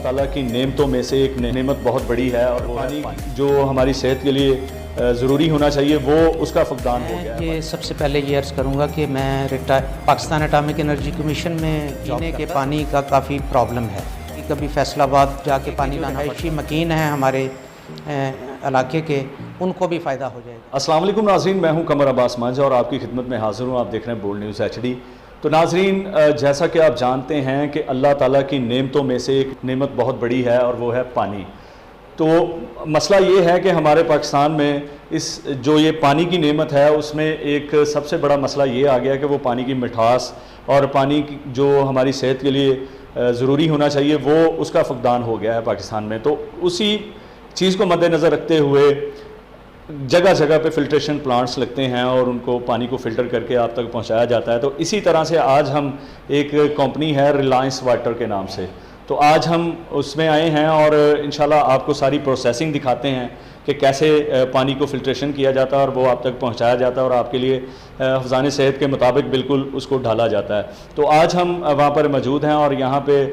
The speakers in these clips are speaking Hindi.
ताला की नेमतों में से एक नेमत बहुत बड़ी है और पानी जो हमारी सेहत के लिए ज़रूरी होना चाहिए वो उसका फुकदान हो गया है। ये सबसे पहले ये अर्ज़ करूँगा कि मैं पाकिस्तान एटॉमिक एनर्जी कमीशन में पीने के पानी का काफ़ी प्रॉब्लम है। कभी फैसलाबाद जाके पानी लाना, रहायशी मकीन है हमारे इलाके के, उनको भी फ़ायदा हो जाएगा। अस्सलाम वालेकुम नाज़रीन, मैं हूं कमर अब्बास मंज और आपकी खिदमत में हाज़िर हूं। आप देख रहे हैं बोल्ड न्यूज़ HD। तो नाज़रीन, जैसा कि आप जानते हैं कि अल्लाह ताला की नेमतों में से एक नेमत बहुत बड़ी है और वो है पानी। तो मसला ये है कि हमारे पाकिस्तान में जो ये पानी की नेमत है उसमें एक सबसे बड़ा मसला ये आ गया कि वो पानी की मिठास और पानी जो हमारी सेहत के लिए ज़रूरी होना चाहिए वो उसका फुकदान हो गया है पाकिस्तान में। तो उसी चीज़ को मद्देनज़र रखते हुए जगह जगह पे फ़िल्ट्रेशन प्लांट्स लगते हैं और उनको पानी को फ़िल्टर करके आप तक पहुंचाया जाता है। तो इसी तरह से आज हम एक कंपनी है रिलायंस वाटर के नाम से, तो आज हम उसमें आए हैं और इंशाल्लाह आपको सारी प्रोसेसिंग दिखाते हैं कि कैसे पानी को फ़िल्ट्रेशन किया जाता है और वो आप तक पहुंचाया जाता है और आपके लिए हफ़्ज़ान सेहत के मुताबिक बिल्कुल उसको ढाला जाता है। तो आज हम वहाँ पर मौजूद हैं और यहाँ पे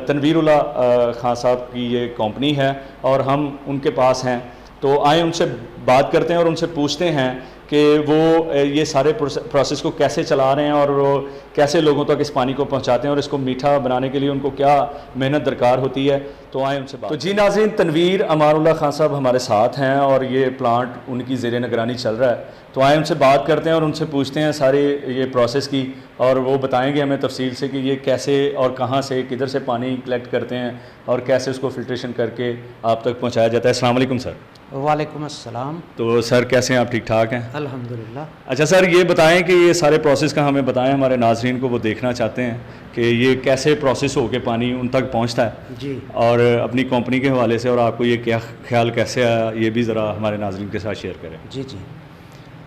तनवीरुल्लाह खान साहब की ये कंपनी है और हम उनके पास हैं। तो आए उनसे बात करते हैं और उनसे पूछते हैं कि वो ये सारे प्रोसेस को कैसे चला रहे हैं और वो कैसे लोगों तक इस पानी को पहुंचाते हैं और इसको मीठा बनाने के लिए उनको क्या मेहनत दरकार होती है। तो आए उनसे बात। तो जी नाज़रीन, तनवीर अमानुल्लाह खान साहब हमारे साथ हैं और ये प्लांट उनकी ज़ेरे निगरानी चल रहा है। तो आए उनसे बात करते हैं और उनसे पूछते हैं सारे ये प्रोसेस की और वो बताएंगे हमें तफसील से कि ये कैसे और कहाँ से किधर से पानी कलेक्ट करते हैं और कैसे उसको फ़िल्ट्रेशन करके आप तक पहुँचाया जाता है। अस्सलाम वालेकुम सर। वालेकुम अस्सलाम। तो सर कैसे हैं आप? ठीक ठाक हैं? अल्हम्दुलिल्लाह। अच्छा सर, ये बताएं कि ये सारे प्रोसेस का हमें बताएं, हमारे नाज़रीन को वो देखना चाहते हैं कि ये कैसे प्रोसेस हो के पानी उन तक पहुंचता है जी। और अपनी कंपनी के हवाले से और आपको ये क्या ख्याल कैसे आया ये भी ज़रा हमारे नाज़रीन के साथ शेयर करें। जी जी,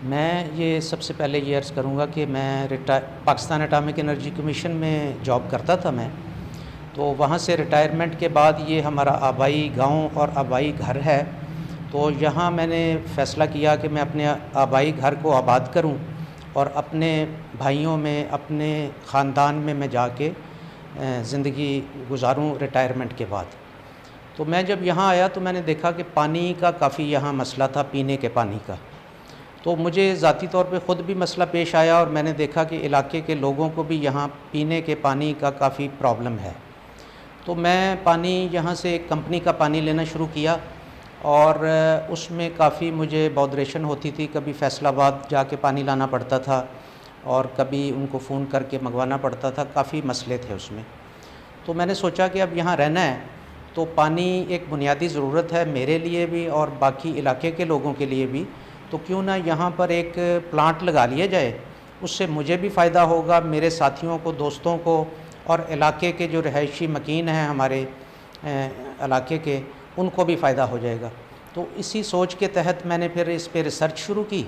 मैं ये सबसे पहले ये अर्ज़ करूँगा कि मैं पाकिस्तान एटॉमिक एनर्जी कमीशन में जॉब करता था मैं। तो वहाँ से रिटायरमेंट के बाद ये हमारा आबाई गांव और आबाई घर है। तो यहाँ मैंने फ़ैसला किया कि मैं अपने आबाई घर को आबाद करूं और अपने भाइयों में, अपने ख़ानदान में मैं जाके ज़िंदगी गुजारूं रिटायरमेंट के बाद। तो मैं जब यहाँ आया तो मैंने देखा कि पानी का काफ़ी यहाँ मसला था, पीने के पानी का। तो मुझे ज़ाती तौर पे ख़ुद भी मसला पेश आया और मैंने देखा कि इलाके के लोगों को भी यहाँ पीने के पानी का काफ़ी प्रॉब्लम है। तो मैं पानी यहाँ से एक कंपनी का पानी लेना शुरू किया और उसमें काफ़ी मुझे बॉदरेशन होती थी। कभी फैसलाबाद जाके पानी लाना पड़ता था और कभी उनको फ़ोन करके मंगवाना पड़ता था, काफ़ी मसले थे उसमें। तो मैंने सोचा कि अब यहाँ रहना है तो पानी एक बुनियादी ज़रूरत है मेरे लिए भी और बाकी इलाके के लोगों के लिए भी। तो क्यों ना यहाँ पर एक प्लांट लगा लिया जाए, उससे मुझे भी फ़ायदा होगा, मेरे साथियों को, दोस्तों को और इलाके के जो रहायशी मकीन हैं हमारे इलाके के, उनको भी फ़ायदा हो जाएगा। तो इसी सोच के तहत मैंने फिर इस पे रिसर्च शुरू की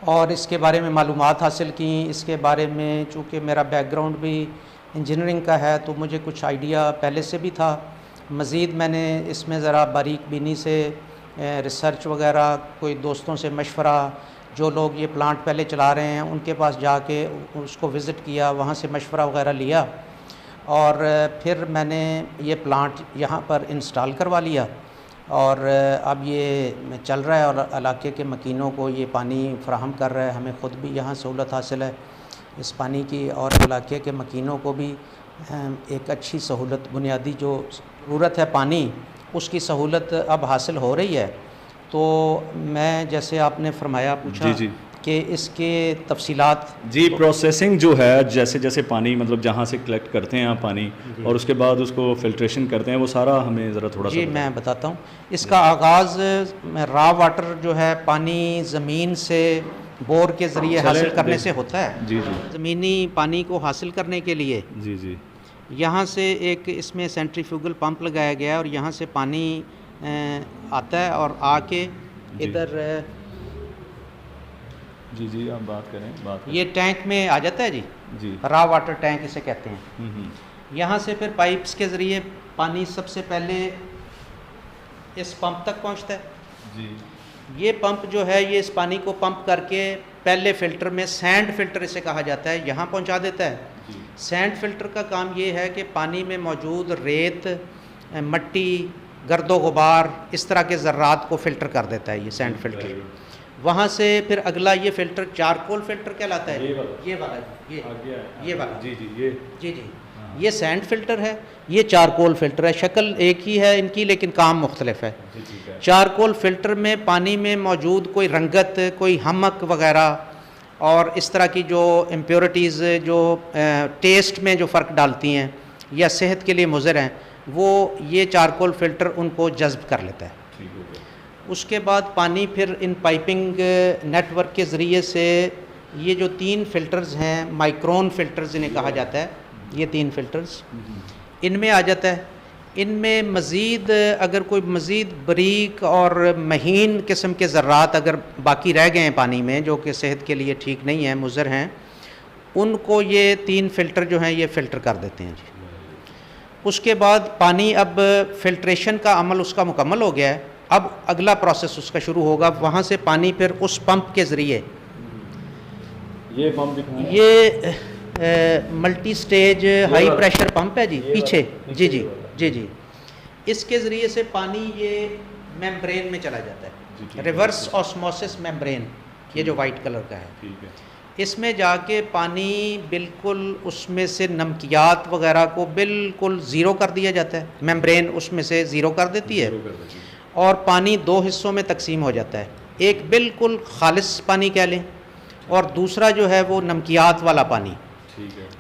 और इसके बारे में मालूमात हासिल की। इसके बारे में चूँकि मेरा बैकग्राउंड भी इंजीनियरिंग का है तो मुझे कुछ आइडिया पहले से भी था। मज़ीद मैंने इसमें ज़रा बारीक बीनी से रिसर्च वगैरह, कोई दोस्तों से मशवरा, जो लोग ये प्लांट पहले चला रहे हैं उनके पास जाके उसको विज़िट किया, वहाँ से मशवरा वगैरह लिया और फिर मैंने ये प्लांट यहाँ पर इंस्टॉल करवा लिया और अब ये चल रहा है और इलाके के मकीनों को ये पानी फ़राहम कर रहा है। हमें ख़ुद भी यहाँ सहूलत हासिल है इस पानी की और इलाके के मकीनों को भी एक अच्छी सहूलत, बुनियादी जो ज़रूरत है पानी, उसकी सहूलत अब हासिल हो रही है। तो मैं, जैसे आपने फरमाया, पूछा जी कि इसके तफसीलात। जी, प्रोसेसिंग जो है, जैसे जैसे पानी मतलब जहाँ से कलेक्ट करते हैं आप पानी और उसके बाद उसको फ़िल्ट्रेशन करते हैं, वो सारा हमें ज़रा थोड़ा जी मैं बताता हूँ। इसका आगाज़ रॉ वाटर जो है पानी ज़मीन से बोर के ज़रिए हासिल करने से होता है। जी जी, ज़मीनी पानी को हासिल करने के लिए जी जी, यहाँ से एक इसमें सेंट्रीफ्यूगल पंप लगाया गया है और यहाँ से पानी आता है और आके इधर जी जी, आप बात करें। ये टैंक में आ जाता है जी, रॉ वाटर टैंक इसे कहते हैं। यहाँ से फिर पाइप्स के ज़रिए पानी सबसे पहले इस पंप तक पहुँचता है जी। ये पंप जो है ये इस पानी को पंप करके पहले फ़िल्टर में, सैंड फ़िल्टर इसे कहा जाता है, यहाँ पहुँचा देता है। सैंड फिल्टर का काम ये है कि पानी में मौजूद रेत, मट्टी, गर्दो गुबार, इस तरह के ज़र्रात को फ़िल्टर कर देता है ये सैंड फिल्टर। वहाँ से फिर अगला ये फ़िल्टर चारकोल फ़िल्टर कहलाता है। ये वाला जी, ये सैंड फ़िल्टर है, ये चारकोल फ़िल्टर है। शक्ल एक ही है इनकी, लेकिन काम मुख्तलिफ है। चारकोल फ़िल्टर में पानी में मौजूद कोई रंगत, कोई हमक वग़ैरह और इस तरह की जो इम्प्योरिटीज़ जो टेस्ट में जो फ़र्क डालती हैं या सेहत के लिए मुज़र हैं, वो ये चारकोल फ़िल्टर उनको जज़्ब कर लेता है। उसके बाद पानी फिर इन पाइपिंग नेटवर्क के ज़रिए से ये जो 3 फ़िल्टर्स हैं, माइक्रोन फ़िल्टर्स इन्हें कहा जाता है, ये 3 फ़िल्टर्स इनमें आ जाता है। इनमें मज़ीद अगर कोई मज़ीद बारीक और महीन किस्म के ज़र्रात अगर बाकी रह गए हैं पानी में, जो कि सेहत के लिए ठीक नहीं है, मुज़र हैं, उनको ये 3 फ़िल्टर जो हैं ये फ़िल्टर कर देते हैं जी। उसके बाद पानी अब फ़िल्ट्रेशन का अमल उसका मुकम्मल हो गया है। अब अगला प्रोसेस उसका शुरू होगा। वहाँ से पानी फिर उस पंप के ज़रिए, ये पंप दिखाएं, ये multi stage high pressure pump है जी, पीछे जी, इसके ज़रिए से पानी ये मेम्ब्रेन में चला जाता है, रिवर्स ऑस्मोसिस मेम्ब्रेन, ये जो वाइट कलर का है। इसमें जाके पानी बिल्कुल उसमें से नमकियात वगैरह को बिल्कुल ज़ीरो कर दिया जाता है, मेम्ब्रेन उसमें से ज़ीरो कर देती है और पानी 2 हिस्सों में तकसीम हो जाता है। एक बिल्कुल खालिस पानी कह लें और दूसरा जो है वो नमकियात वाला पानी।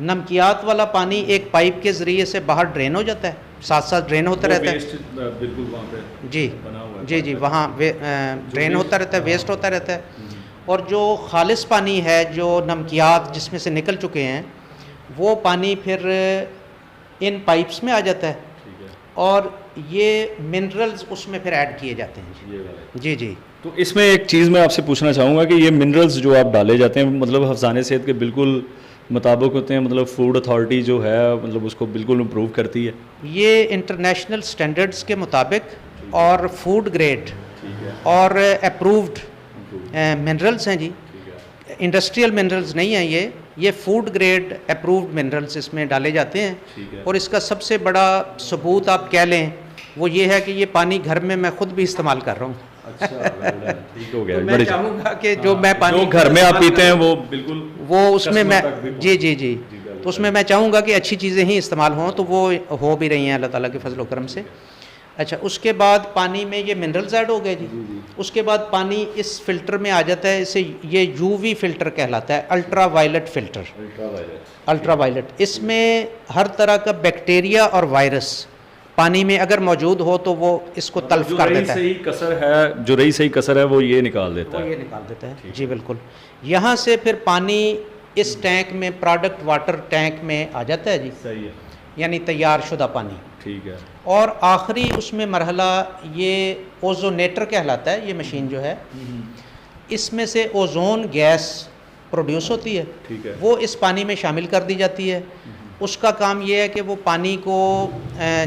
नमकियात वाला पानी एक पाइप के ज़रिए से बाहर ड्रेन हो जाता है, साथ साथ ड्रेन होता रहता है बिल्कुल वहाँ पे जी बना हुआ है। जी, वहाँ ड्रेन होता रहता है, वेस्ट होता रहता है। और जो खालिस पानी है, जो नमकियात जिसमें से निकल चुके हैं, वो पानी फिर इन पाइप्स में आ जाता है और ये मिनरल्स उसमें फिर ऐड किए जाते हैं जी। तो इसमें एक चीज़ मैं आपसे पूछना चाहूँगा कि ये मिनरल्स जो आप डाले जाते हैं, मतलब हफ्ज़ाने सेहत के बिल्कुल मुताबिक होते हैं, मतलब फूड अथॉरिटी जो है मतलब उसको बिल्कुल इम्प्रूव करती है? ये इंटरनेशनल स्टैंडर्ड्स के मुताबिक और फूड ग्रेड और अप्रूव्ड मिनरल्स हैं जी। इंडस्ट्रियल मिनरल्स नहीं हैं ये फूड ग्रेड अप्रूव्ड मिनरल्स इसमें डाले जाते हैं। और इसका सबसे बड़ा सबूत आप कह लें वो ये है कि ये पानी घर में मैं खुद भी इस्तेमाल कर रहा हूँ। अच्छा, ठीक हो गया। तो मैं चाहूँगा कि जो मैं पानी जो घर में आप पीते हैं वो बिल्कुल वो उसमें मैं जी तो उसमें मैं चाहूँगा कि अच्छी चीज़ें ही इस्तेमाल हों, तो वो हो भी रही हैं अल्लाह ताला के फजल व करम से। अच्छा, उसके बाद पानी में ये मिनरल्स ऐड हो गए जी। उसके बाद पानी इस फ़िल्टर में आ जाता है, इसे ये यूवी फ़िल्टर कहलाता है, ultraviolet filter. Ultraviolet इसमें हर तरह का बैक्टीरिया और वायरस पानी में अगर मौजूद हो तो वो इसको तल्फ कर देता है। जो रही सही कसर है वो ये निकाल देता है जी बिल्कुल। यहाँ से फिर पानी इस टैंक में, प्रोडक्ट वाटर टैंक में आ जाता है जी। सही है, यानी तैयार शुदा पानी। ठीक है। और आखिरी उसमें मरहला ये ओजोनेटर कहलाता है, ये मशीन जो है, इसमें से ओजोन गैस प्रोड्यूस होती है, ठीक है। वो इस पानी में शामिल कर दी जाती है। उसका काम ये है कि वो पानी को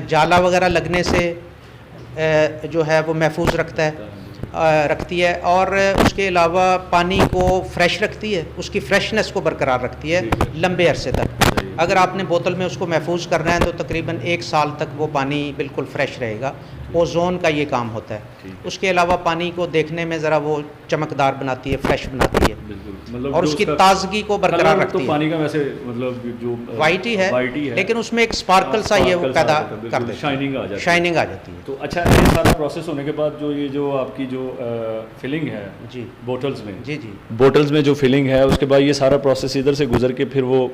जाला वगैरह लगने से जो है वो महफूज रखती है और उसके अलावा पानी को फ्रेश रखती है, उसकी फ्रेशनेस को बरकरार रखती है लंबे अरसे तक। अगर आपने बोतल में उसको महफूज करना है तो तकरीबन 1 साल तक वो पानी बिल्कुल फ्रेश रहेगा। ओजोन का ये काम होता है। उसके अलावा पानी को देखने में ज़रा वो चमकदार बनाती है, फ्रेश बनाती है, मतलब और उसकी ताजगी को बरकरार रखती है। पानी का वैसे मतलब जो वाइट ही है, लेकिन उसमें एक स्पार्कल सा ये वो पैदा कर देती है, शाइनिंग आ जाती है। तो अच्छा, ये सारा प्रोसेस होने के बाद जो आपकी जो फिलिंग है जी बोटल्स में, जी बोटल्स में जो फिलिंग है, उसके बाद ये सारा प्रोसेस इधर से गुजर के फिर वो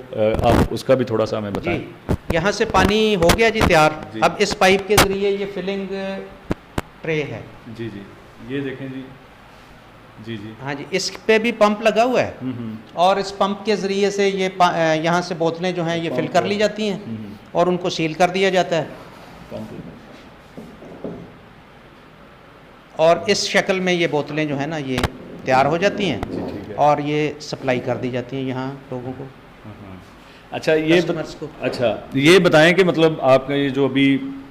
आप उसका भी थोड़ा सा हमें बताएं। यहाँ से पानी हो गया जी तैयार। अब इस पाइप के ज़रिए ये फिलिंग ट्रे है जी, ये देखें जी। हाँ जी, इस पे भी पंप लगा हुआ है और इस पंप के ज़रिए से ये यहाँ से बोतलें जो हैं ये फिल कर ली जाती हैं और उनको सील कर दिया जाता है और इस शक्ल में ये बोतलें जो है ना ये तैयार हो जाती हैं और ये सप्लाई कर दी जाती हैं यहाँ लोगों को। अच्छा, ये बताएं कि मतलब आपका ये जो अभी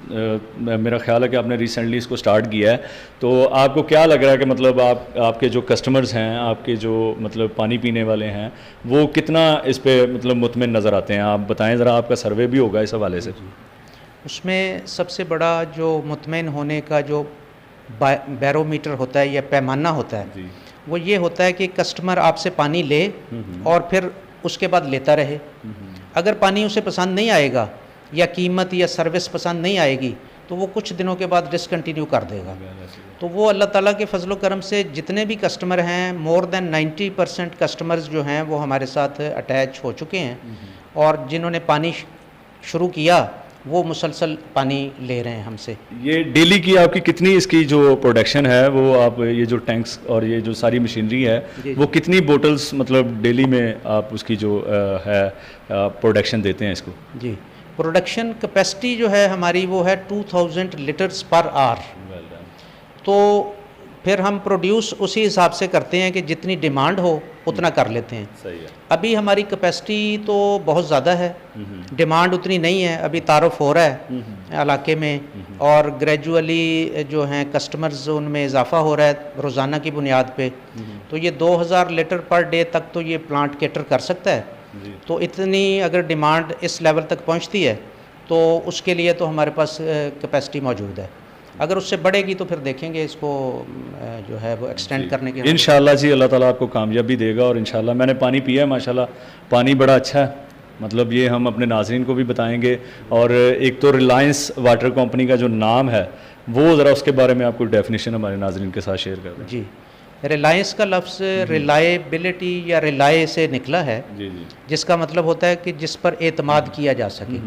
मेरा ख्याल है कि आपने रिसेंटली इसको स्टार्ट किया है, तो आपको क्या लग रहा है कि मतलब आपके जो कस्टमर्स हैं, आपके जो मतलब पानी पीने वाले हैं, वो कितना इस पे मतलब मुतमिन नज़र आते हैं? आप बताएं ज़रा, आपका सर्वे भी होगा इस हवाले से। उसमें सबसे बड़ा जो मुतमईन होने का जो बैरोमीटर होता है या पैमाना होता है, जी। वो ये होता है कि कस्टमर आपसे पानी ले और फिर उसके बाद लेता रहे। अगर पानी उसे पसंद नहीं आएगा या कीमत या सर्विस पसंद नहीं आएगी तो वो कुछ दिनों के बाद डिसकंटिन्यू कर देगा। तो वो अल्लाह ताला के फजलो करम से जितने भी कस्टमर हैं, मोर देन 90% कस्टमर्स जो हैं वो हमारे साथ अटैच हो चुके हैं, और जिन्होंने पानी शुरू किया वो मुसलसल पानी ले रहे हैं हमसे। ये डेली की आपकी कितनी इसकी जो प्रोडक्शन है, वो आप ये जो टैंक्स और ये जो सारी मशीनरी है, वो कितनी बोटल्स मतलब डेली में आप उसकी जो है प्रोडक्शन देते हैं इसको? जी, प्रोडक्शन कैपेसिटी जो है हमारी वो है 2000 लीटर्स पर आवर। तो फिर हम प्रोड्यूस उसी हिसाब से करते हैं कि जितनी डिमांड हो उतना कर लेते हैं। सही है। अभी हमारी कैपेसिटी तो बहुत ज़्यादा है, डिमांड उतनी नहीं है, अभी तारुफ हो रहा है इलाके में, और ग्रेजुअली जो हैं कस्टमर्स उनमें इजाफा हो रहा है रोज़ाना की बुनियाद पे। तो ये 2000 लीटर पर डे तक तो ये प्लांट कैटर कर सकता है। तो इतनी अगर डिमांड इस लेवल तक पहुंचती है तो उसके लिए तो हमारे पास कैपेसिटी मौजूद है। अगर उससे बढ़ेगी तो फिर देखेंगे इसको जो है वो एक्सटेंड करने के। इंशाल्लाह जी, अल्लाह ताला आपको कामयाबी देगा, और इंशाल्लाह मैंने पानी पिया है, माशाल्लाह पानी बड़ा अच्छा है। मतलब ये हम अपने नाज़रीन को भी बताएंगे। और एक तो रिलायंस वाटर कंपनी का जो नाम है, वो ज़रा उसके बारे में आपको डेफिनेशन हमारे नाज़रीन के साथ शेयर कर दें। जी, रिलायंस का लफ्ज़ रिलायबिलिटी या रिलाय से निकला है, जी जी, जिसका मतलब होता है कि जिस पर एतमाद किया जा सके।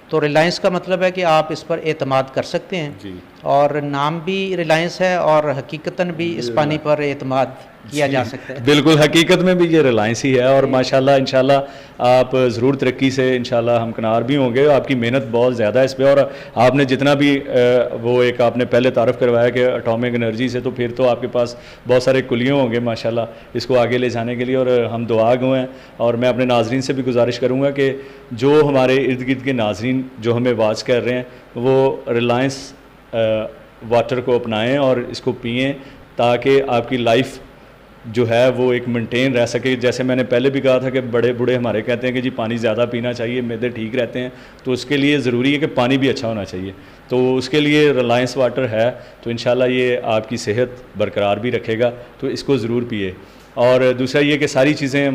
तो रिलायंस का मतलब है कि आप इस पर एतमाद कर सकते हैं जी। और नाम भी रिलायंस है और हकीकतन भी इस पानी पर एतमाद किया जा सकता है। बिल्कुल, हकीकत में भी ये रिलायंस ही है। और माशाल्लाह इंशाल्लाह आप ज़रूर तरक्की से इंशाल्लाह हमकनार भी होंगे। आपकी मेहनत बहुत ज़्यादा है इस पे, और आपने जितना भी वो एक आपने पहले तारफ़ करवाया कि एटॉमिक एनर्जी से, तो फिर तो आपके पास बहुत सारे कुलियों होंगे माशाल्लाह इसको आगे ले जाने के लिए, और हम दुआ गो हैं। और मैं अपने नाज़रीन से भी गुजारिश करूँगा कि जो हमारे इर्द गिर्द के नाज़रीन जो हमें वाच कर रहे हैं, वो रिलायंस वाटर को अपनाएं और इसको पिएँ, ताकि आपकी लाइफ जो है वो एक मेंटेन रह सके। जैसे मैंने पहले भी कहा था कि बड़े बूढ़े हमारे कहते हैं कि जी पानी ज़्यादा पीना चाहिए, मैदे ठीक रहते हैं, तो उसके लिए ज़रूरी है कि पानी भी अच्छा होना चाहिए। तो उसके लिए रिलायंस वाटर है, तो इंशाल्लाह ये आपकी सेहत बरकरार भी रखेगा, तो इसको ज़रूर पिए। और दूसरा ये कि सारी चीज़ें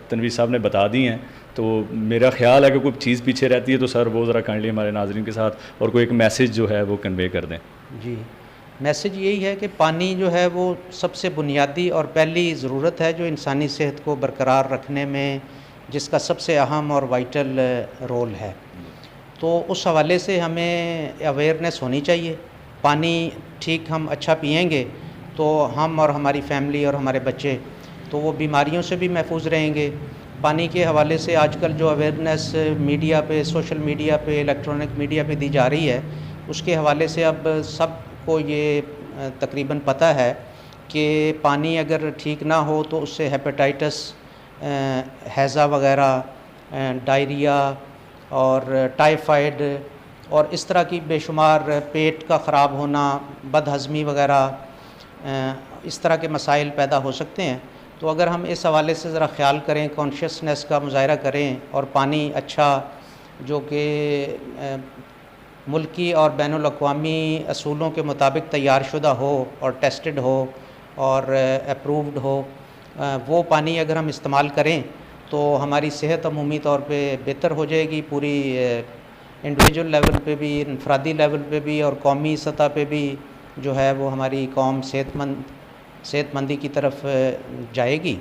तनवीर साहब ने बता दी हैं, तो मेरा ख्याल है कि कोई चीज़ पीछे रहती है तो सर वो ज़रा काइंडली हमारे नाज़रीन के साथ और कोई एक मैसेज जो है वो कन्वे कर दें। जी, मैसेज यही है कि पानी जो है वो सबसे बुनियादी और पहली ज़रूरत है जो इंसानी सेहत को बरकरार रखने में, जिसका सबसे अहम और वाइटल रोल है। तो उस हवाले से हमें अवेयरनेस होनी चाहिए। पानी ठीक हम अच्छा पिएंगे तो हम और हमारी फैमिली और हमारे बच्चे तो वो बीमारियों से भी महफूज रहेंगे। पानी के हवाले से आजकल जो अवेयरनेस मीडिया पे, सोशल मीडिया पे, इलेक्ट्रॉनिक मीडिया पे दी जा रही है, उसके हवाले से अब सबको ये तकरीबन पता है कि पानी अगर ठीक ना हो तो उससे हेपेटाइटिस, हैज़ा वगैरह, डायरिया और टाइफाइड और इस तरह की बेशुमार पेट का ख़राब होना, बदहज़मी वगैरह, इस तरह के मसाइल पैदा हो सकते हैं। तो अगर हम इस हवाले से ज़रा ख्याल करें, कॉन्शियसनेस का मुज़ाहरा करें और पानी अच्छा जो कि मुल्की और बैनुल अक़वामी असूलों के मुताबिक तैयार शुदा हो और टेस्टेड हो और अप्रूव्ड हो, वो पानी अगर हम इस्तेमाल करें तो हमारी सेहत अमूमी तौर पे बेहतर हो जाएगी। पूरी इंडिविजुअल लेवल पे भी, इनफरादी लेवल पे भी और कौमी सतह पे भी जो है वो हमारी कौम सेहतमंदी की तरफ जाएगी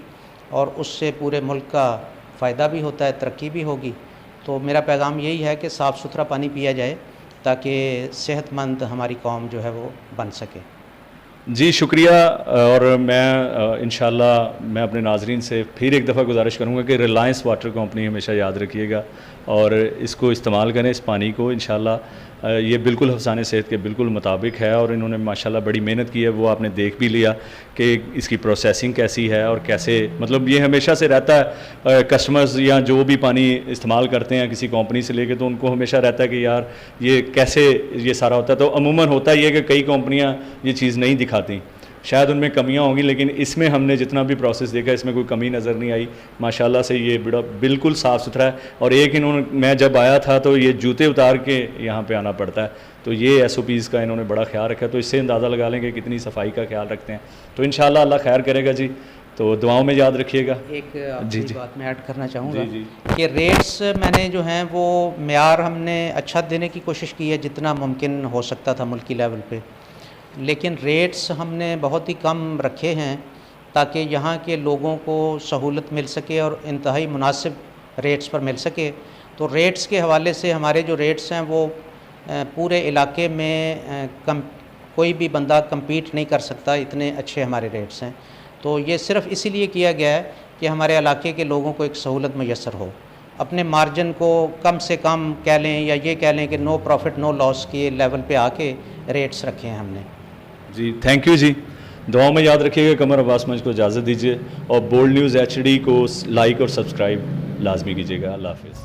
और उससे पूरे मुल्क का फ़ायदा भी होता है, तरक्की भी होगी। तो मेरा पैगाम यही है कि साफ़ सुथरा पानी पिया जाए ताकि सेहतमंद हमारी कौम जो है वो बन सके। जी शुक्रिया। और मैं इंशाल्लाह मैं अपने नाज़रीन से फिर एक दफ़ा गुजारिश करूँगा कि रिलायंस वाटर कंपनी हमेशा याद रखिएगा और इसको इस्तेमाल करें, इस पानी को इंशाल्लाह ये बिल्कुल हफ्साने सेहत के बिल्कुल मुताबिक है और इन्होंने माशाल्लाह बड़ी मेहनत की है, वो आपने देख भी लिया कि इसकी प्रोसेसिंग कैसी है और कैसे, मतलब ये हमेशा से रहता है कस्टमर्स या जो भी पानी इस्तेमाल करते हैं किसी कंपनी से लेके, तो उनको हमेशा रहता है कि यार ये कैसे ये सारा होता है। तो अमूमन होता ही है कि कई कंपनियाँ ये चीज़ नहीं दिखाती, शायद उनमें कमियां होंगी, लेकिन इसमें हमने जितना भी प्रोसेस देखा इसमें कोई कमी नज़र नहीं आई। माशाल्लाह से ये बड़ा बिल्कुल साफ़ सुथरा है। और एक इन्होंने, मैं जब आया था तो ये जूते उतार के यहाँ पे आना पड़ता है, तो ये SOPs का इन्होंने बड़ा ख्याल रखा है। तो इससे अंदाज़ा लगा लें कि कितनी सफाई का ख्याल रखते हैं। तो इंशाल्लाह अल्लाह खैर करेगा जी। तो दुआओं में याद रखिएगा। एक जी बात मैं ऐड करना चाहूँगा जी कि रेट्स मैंने जो हैं वो मेयार हमने अच्छा देने की कोशिश की है जितना मुमकिन हो सकता था मुल्की लेवल पे, लेकिन रेट्स हमने बहुत ही कम रखे हैं ताकि यहाँ के लोगों को सहूलत मिल सके और इंतहाई मुनासिब रेट्स पर मिल सके। तो रेट्स के हवाले से हमारे जो रेट्स हैं वो पूरे इलाके में कोई भी बंदा कम्पीट नहीं कर सकता, इतने अच्छे हमारे रेट्स हैं। तो ये सिर्फ़ इसीलिए किया गया है कि हमारे इलाके के लोगों को एक सहूलत मैसर हो। अपने मार्जिन को कम से कम कह लें या ये कह लें कि नो प्रॉफिट नो लॉस के लेवल पे आके रेट्स रखे हैं हमने। जी थैंक यू जी। दुआओं में याद रखिएगा। कमर अब्बास मंच को इजाज़त दीजिए और बोल्ड न्यूज़ HD को लाइक और सब्सक्राइब लाजमी कीजिएगा। अल्लाह हाफिज़।